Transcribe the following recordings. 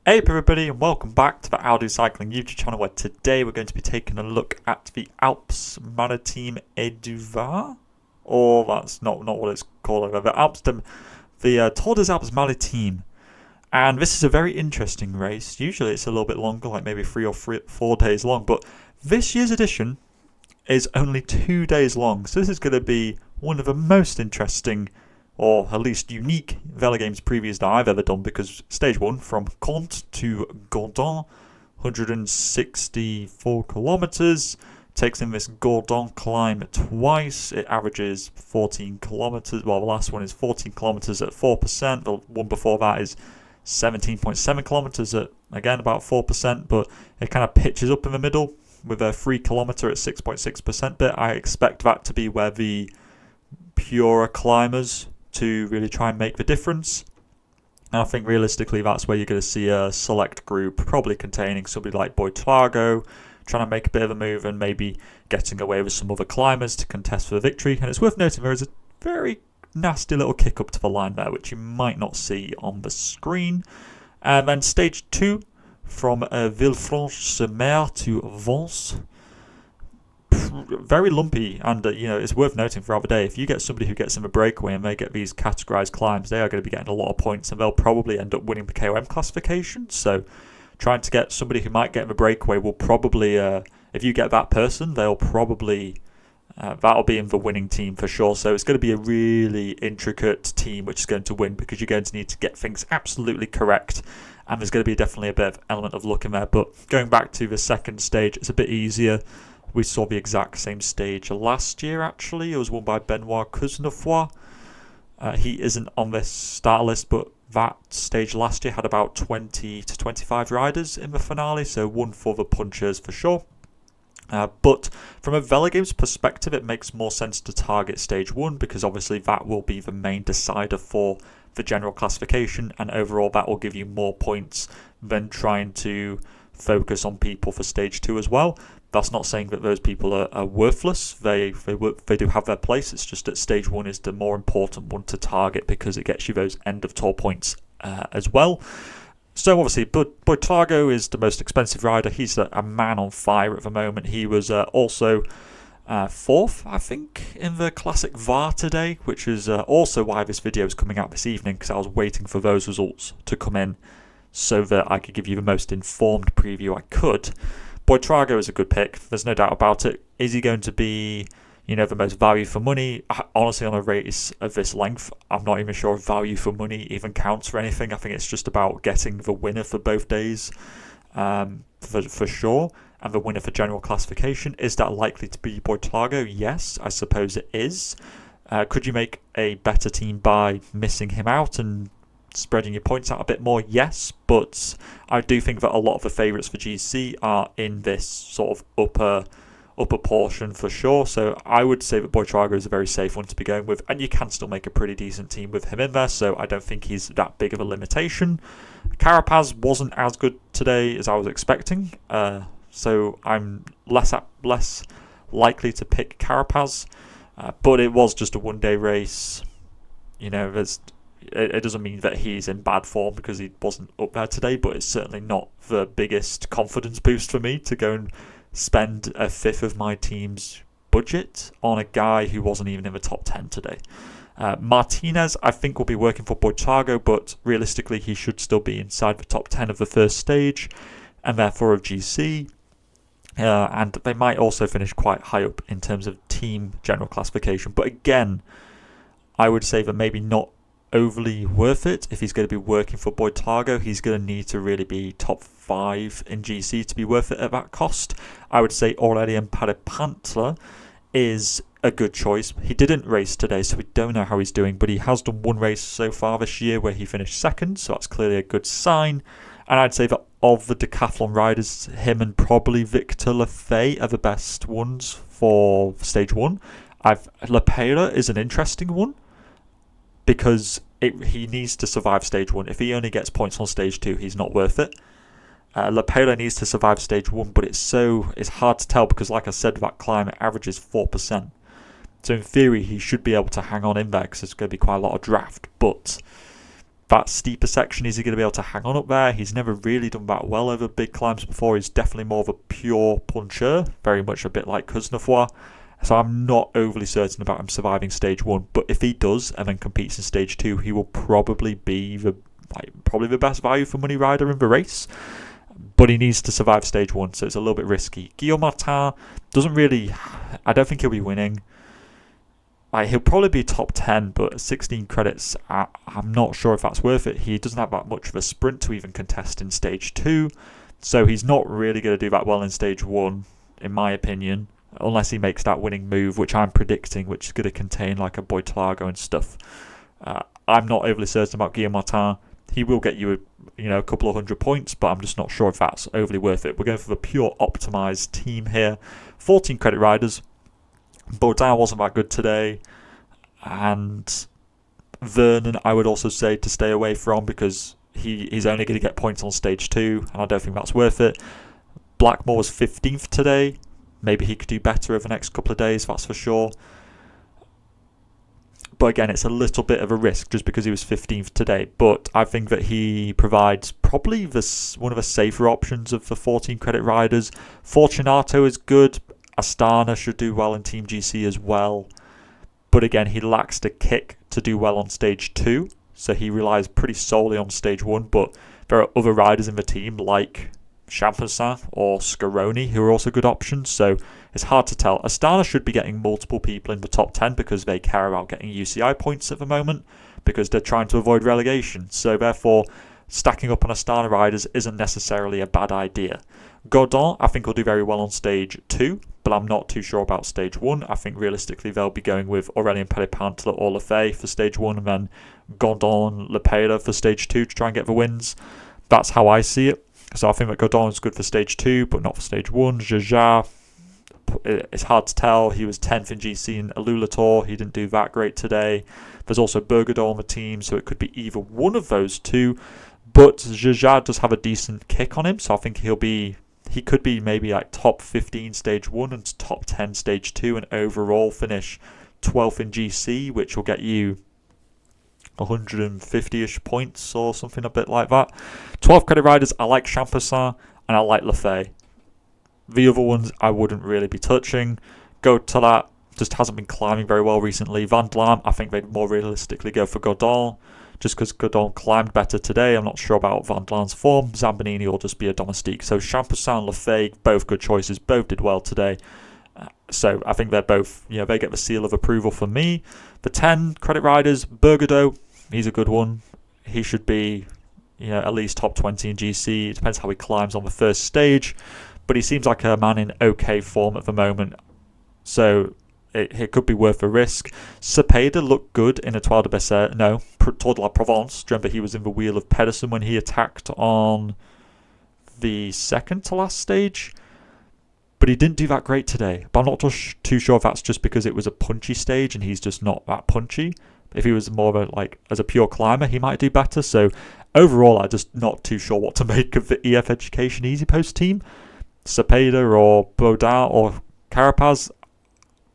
Hey up everybody, and welcome back to the Alpes Cycling YouTube channel, where today we're going to be taking a look at the Alpes Maritimes et du Var, or that's not what it's called, the Tour des Alpes Maritimes. And this is a very interesting race. Usually it's a little bit longer, like maybe 3 or 4 days long, but this year's edition is only 2 days long, so this is going to be one of the most interesting, or at least unique, VELOGAMES previews that I've ever done, because stage 1 from Comte to Gordon, 164 kilometers, takes in this Gordon climb twice. It averages 14 kilometers. Well, the last one is 14 kilometers at 4%. The one before that is 17.7 kilometers at, again, about 4%, but it kind of pitches up in the middle with a 3 kilometer at 6.6% bit. I expect that to be where the purer climbers to really try and make the difference. And I think realistically that's where you're going to see a select group, probably containing somebody like Boitrago, trying to make a bit of a move and maybe getting away with some other climbers to contest for the victory. And it's worth noting there is a very nasty little kick up to the line there, which you might not see on the screen. And then stage 2 from Villefranche-sur-Mer to Vence. Very lumpy, and it's worth noting throughout the day, if you get somebody who gets in a breakaway and they get these categorized climbs, they are going to be getting a lot of points, and they'll probably end up winning the KOM classification. So trying to get somebody who might get in a breakaway will probably, if you get that person, they'll probably that'll be in the winning team for sure. So it's going to be a really intricate team which is going to win, because you're going to need to get things absolutely correct, and there's going to be definitely a bit of element of luck in there. But going back to the second stage, it's a bit easier. We saw the exact same stage last year, actually. It was won by Benoit Cosnefroy. He isn't on this start list, but that stage last year had about 20 to 25 riders in the finale, so one for the punchers for sure. But from a VELOGAMES perspective, it makes more sense to target stage 1, because obviously that will be the main decider for the general classification, and overall that will give you more points than trying to focus on people for stage 2 as well. That's not saying that those people are worthless. They do have their place. It's just that stage 1 is the more important one to target, because it gets you those end of tour points as well. So obviously, Boitrago is the most expensive rider. He's a man on fire at the moment. He was also 4th, I think, in the Classic VAR today, which is also why this video is coming out this evening, because I was waiting for those results to come in so that I could give you the most informed preview I could. Boitrago is a good pick, there's no doubt about it. Is he going to be, the most value for money? Honestly, on a race of this length, I'm not even sure if value for money even counts for anything. I think it's just about getting the winner for both days, for sure. And the winner for general classification. Is that likely to be Boitrago? Yes, I suppose it is. Could you make a better team by missing him out and spreading your points out a bit more? Yes, but I do think that a lot of the favourites for GC are in this sort of upper portion for sure. So I would say that Boitrago is a very safe one to be going with, and you can still make a pretty decent team with him in there, so I don't think he's that big of a limitation. Carapaz wasn't as good today as I was expecting, so I'm less likely to pick Carapaz, but it was just a one-day race. It doesn't mean that he's in bad form because he wasn't up there today, but it's certainly not the biggest confidence boost for me to go and spend a fifth of my team's budget on a guy who wasn't even in the top 10 today. Martinez, I think, will be working for Boitrago, but realistically he should still be inside the top 10 of the first stage, and therefore of GC. And they might also finish quite high up in terms of team general classification. But again, I would say that maybe not overly worth it. If he's going to be working for Boitrago, he's going to need to really be top 5 in GC to be worth it at that cost. I would say Aurélien Parepintre is a good choice. He didn't race today, so we don't know how he's doing, but he has done one race so far this year where he finished 2nd, so that's clearly a good sign. And I'd say that of the decathlon riders, him and probably Victor Lefay are the best ones for stage 1. Lepera is an interesting one, because he needs to survive stage 1. If he only gets points on stage 2, he's not worth it. Lepera needs to survive stage 1, but it's hard to tell, because like I said, that climb averages 4%. So in theory, he should be able to hang on in there, because there's going to be quite a lot of draft. But that steeper section, is he going to be able to hang on up there? He's never really done that well over big climbs before. He's definitely more of a pure puncher, very much a bit like Kuznetsov. So I'm not overly certain about him surviving stage 1. But if he does and then competes in stage 2, he will probably be the best value for money rider in the race. But he needs to survive stage 1, so it's a little bit risky. Guillaume Martin doesn't really... I don't think he'll be winning. He'll probably be top 10, but 16 credits, I'm not sure if that's worth it. He doesn't have that much of a sprint to even contest in stage 2, so he's not really going to do that well in stage 1, in my opinion, unless he makes that winning move, which I'm predicting, which is going to contain like a Boitlago and stuff. I'm not overly certain about Guillaume Martin. He will get you a couple of 100 points, but I'm just not sure if that's overly worth it. We're going for the pure optimised team here. 14 credit riders. Baudin wasn't that good today, and Vernon I would also say to stay away from, because he's only going to get points on stage 2, and I don't think that's worth it. Blackmore was 15th today. Maybe he could do better over the next couple of days, that's for sure. But again, it's a little bit of a risk just because he was 15th today. But I think that he provides probably one of the safer options of the 14 credit riders. Fortunato is good. Astana should do well in Team GC as well. But again, he lacks the kick to do well on stage 2. So he relies pretty solely on stage 1. But there are other riders in the team like Champussin or Scaroni who are also good options. So it's hard to tell. Astana should be getting multiple people in the top 10 because they care about getting UCI points at the moment, because they're trying to avoid relegation. So therefore, stacking up on Astana riders isn't necessarily a bad idea. Godon, I think, will do very well on stage 2, but I'm not too sure about stage 1. I think realistically they'll be going with Aurélien Pellepantler or Lefay for stage 1, and then Godon, Lepera for stage 2 to try and get the wins. That's how I see it. So I think that Godon is good for stage 2, but not for stage 1. Jaja, it's hard to tell. He was 10th in GC in Alulator. He didn't do that great today. There's also Bergadot on the team, so it could be either one of those two. But Jaja does have a decent kick on him, so I think he could be maybe like top 15 stage 1 and top 10 stage 2, and overall finish 12th in GC, which will get you 150-ish points or something a bit like that. 12 credit riders, I like Champussin and I like Lefay. The other ones I wouldn't really be touching. Gotelat just hasn't been climbing very well recently. Van Dlam, I think they'd more realistically go for Godon, just because Godon climbed better today. I'm not sure about Van Dlam's form. Zambonini will just be a domestique. So Champussin and Lefay, both good choices, both did well today. So I think they're both, they get the seal of approval for me. The 10 credit riders, Bergadot, he's a good one. He should be, at least top 20 in GC. It depends how he climbs on the first stage, but he seems like a man in okay form at the moment. So it could be worth a risk. Cepeda looked good in a Tour de la Provence. Remember, he was in the wheel of Pedersen when he attacked on the second to last stage. But he didn't do that great today. But I'm not too sure if that's just because it was a punchy stage and he's just not that punchy. If he was more of as a pure climber, he might do better. So overall, I'm just not too sure what to make of the EF Education Easy Post team. Cepeda or Baudin or Carapaz.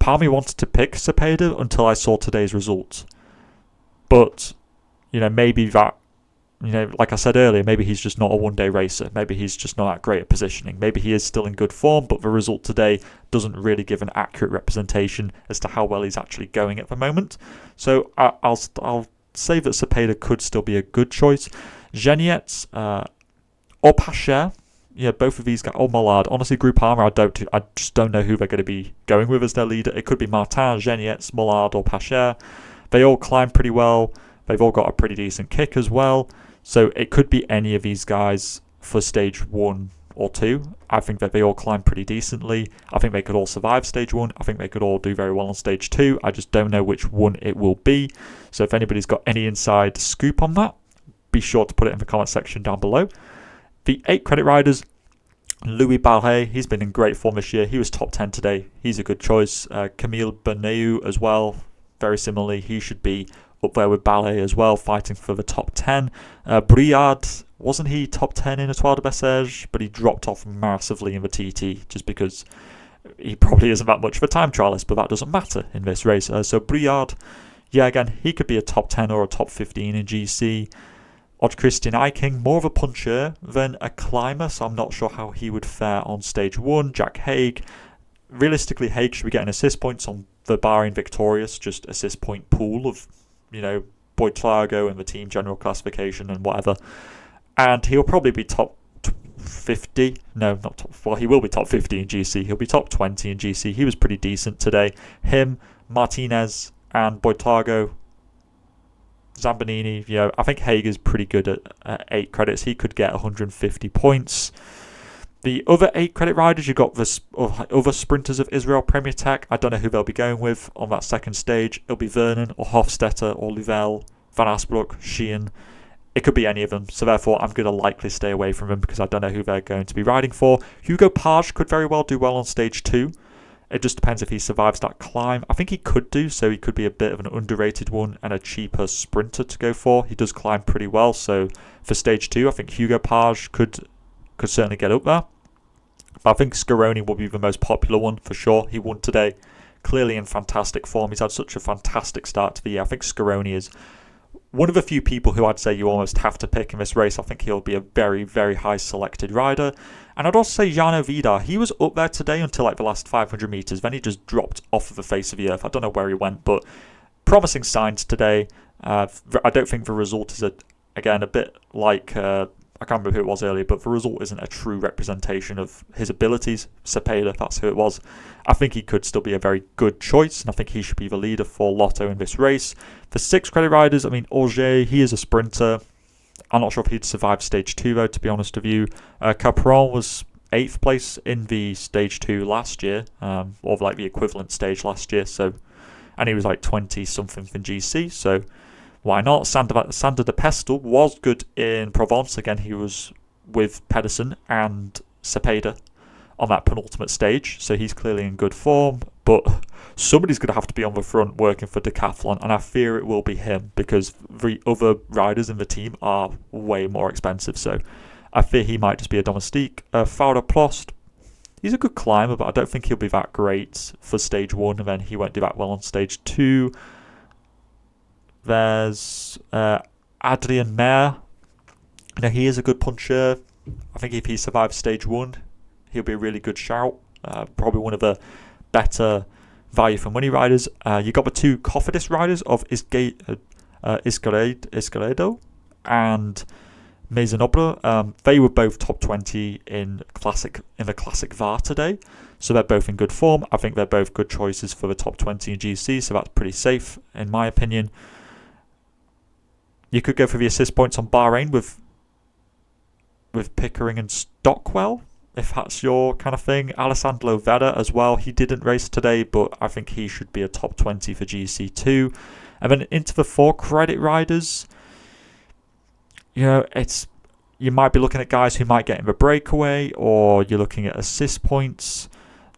Part of me wanted to pick Cepeda until I saw today's results. But, maybe that, like I said earlier, maybe he's just not a one-day racer. Maybe he's just not that great at positioning. Maybe he is still in good form, but the result today doesn't really give an accurate representation as to how well he's actually going at the moment. So I'll say that Cepeda could still be a good choice. Genietz or Pacher. Yeah, both of these guys. Oh, Mollard. Honestly, Groupama, I just don't know who they're going to be going with as their leader. It could be Martin, Genietz, Mollard, or Pacher. They all climb pretty well. They've all got a pretty decent kick as well. So it could be any of these guys for stage 1 or 2. I think that they all climb pretty decently. I think they could all survive stage 1. I think they could all do very well on stage 2. I just don't know which one it will be. So if anybody's got any inside scoop on that, be sure to put it in the comment section down below. The 8 credit riders, Louis Barret, he's been in great form this year. He was top 10 today. He's a good choice. Camille Berneu as well, very similarly. He should be up there with Ballet as well, fighting for the top 10. Briard, wasn't he top 10 in Etoile de Bessèges? But he dropped off massively in the TT just because he probably isn't that much of a time trialist, but that doesn't matter in this race. So Briard, yeah, again, he could be a top 10 or a top 15 in GC. Odd Christian Eiking, more of a puncher than a climber, so I'm not sure how he would fare on stage 1. Jack Haig. Realistically, Haig should be getting assist points on the Bahrain Victorious, just assist point pool of, Boitlago and the team general classification and whatever. And he'll probably be top 50. No, not top. Well, he will be top 50 in GC. He'll be top 20 in GC. He was pretty decent today. Him, Martinez, and Boitlago, Zambanini. I think Haig is pretty good at 8 credits. He could get 150 points. The other 8 credit riders, you've got the other sprinters of Israel Premier Tech. I don't know who they'll be going with on that second stage. It'll be Vernon or Hofstetter or Louvel, Van Asbrook, Sheehan. It could be any of them. So therefore, I'm going to likely stay away from them because I don't know who they're going to be riding for. Hugo Page could very well do well on stage 2. It just depends if he survives that climb. I think he could do, so he could be a bit of an underrated one and a cheaper sprinter to go for. He does climb pretty well, so for stage 2, I think Hugo Page could certainly get up there. But I think Scaroni will be the most popular one for sure. He won today, clearly in fantastic form. He's had such a fantastic start to the year. I think Scaroni is one of the few people who I'd say you almost have to pick in this race. I think he'll be a very, very high selected rider. And I'd also say Jano Vidar. He was up there today until the last 500 metres. Then he just dropped off of the face of the earth. I don't know where he went, but promising signs today. I don't think the result is, a bit like... I can't remember who it was earlier, but the result isn't a true representation of his abilities. Cepeda, that's who it was. I think he could still be a very good choice, and I think he should be the leader for Lotto in this race. For 6 credit riders, Auger, he is a sprinter. I'm not sure if he'd survive stage 2, though, to be honest with you. Capron was 8th place in the stage 2 last year, or the equivalent stage last year, and he was 20-something in GC, so... Why not? Sander de Pestel was good in Provence. Again, he was with Pedersen and Cepeda on that penultimate stage, so he's clearly in good form. But somebody's going to have to be on the front working for Decathlon, and I fear it will be him because the other riders in the team are way more expensive. So I fear he might just be a domestique. Fauda Plost, he's a good climber, but I don't think he'll be that great for stage 1, and then he won't do that well on stage 2. There's Adrian Mayer. He is a good puncher. I think if he survives stage 1, he'll be a really good shout. Probably one of the better value for money riders. You got the 2 Cofidis riders of Iscaredo and Maisonobra. They were both top 20 in the classic VAR today, so they're both in good form. I think they're both good choices for the top 20 in GC, so that's pretty safe in my opinion. You could go for the assist points on Bahrain with Pickering and Stockwell, if that's your kind of thing. Alessandro Vera as well. He didn't race today, but I think he should be a top 20 for GC2. And then into the 4 credit riders, you might be looking at guys who might get in the breakaway, or you're looking at assist points.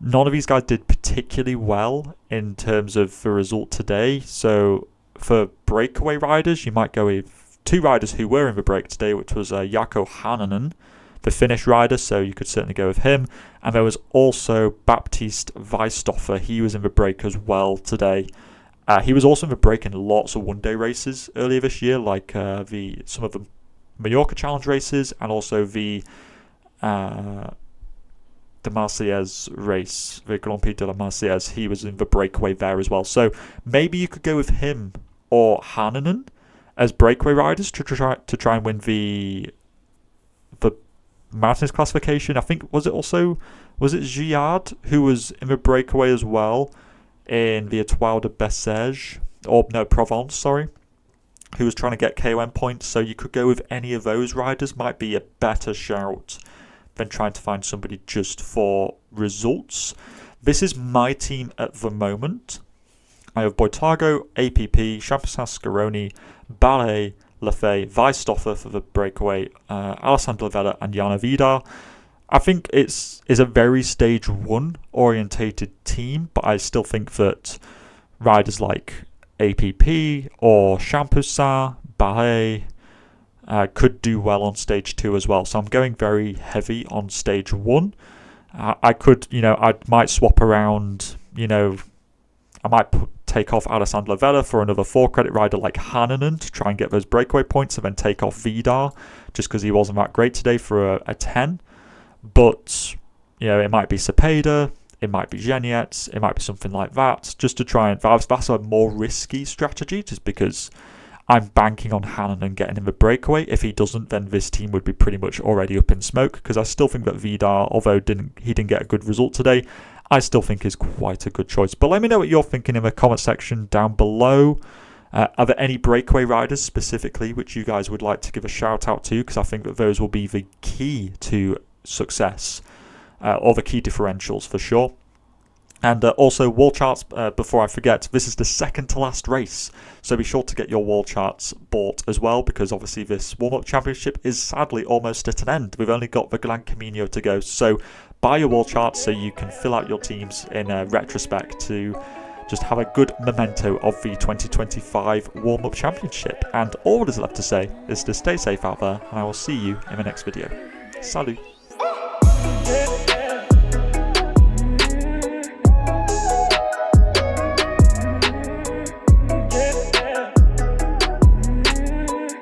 None of these guys did particularly well in terms of the result today, so for breakaway riders, you might go with 2 riders who were in the break today, which was Jaakko Hananen, the Finnish rider, so you could certainly go with him. And there was also Baptiste Weisstoffer. He was in the break as well today. He was also in the break in lots of one-day races earlier this year, like some of the Mallorca Challenge races and also the Marseillaise race, the Grand Prix de la Marseillaise. He was in the breakaway there as well. So maybe you could go with him or Hananen as breakaway riders to try and win the Martinez classification. I think was it Giard who was in the breakaway as well in the Étoile de Bessèges, Provence, who was trying to get KOM points. So you could go with any of those riders. Might be a better shout than trying to find somebody just for results. This is my team at the moment. I have Boitago, APP, Champion Scaroni, Ballet, Lefay, Weisstoffer for the breakaway, Alessandro Vella and Jana Vidar. I think it's a very stage 1 orientated team, but I still think that riders like APP or Champoussin, Ballet could do well on stage 2 as well. So I'm going very heavy on stage 1. I might swap around, I might take off Alessandro Vella for another 4 credit rider like Hannanen to try and get those breakaway points, and then take off Vidar just because he wasn't that great today for a 10. But, you know, it might be Cepeda, it might be Geniet, it might be something like that, just to try and... That's a more risky strategy, just because I'm banking on Hannanen getting him a breakaway. If he doesn't, then this team would be pretty much already up in smoke, because I still think that Vidar, although he didn't get a good result today, I still think is quite a good choice. But let me know what you're thinking in the comment section down below. Are there any breakaway riders specifically which you guys would like to give a shout out to? Because I think that those will be the key to success, or the key differentials for sure. And also wall charts, before I forget, this is the second to last race, so be sure to get your wall charts bought as well, because obviously this warm-up championship is sadly almost at an end. We've only got the Gran Camino to go, so buy your wall charts so you can fill out your teams in retrospect to just have a good memento of the 2025 warm-up championship. And all that is left to say is to stay safe out there, and I will see you in the next video. Salut!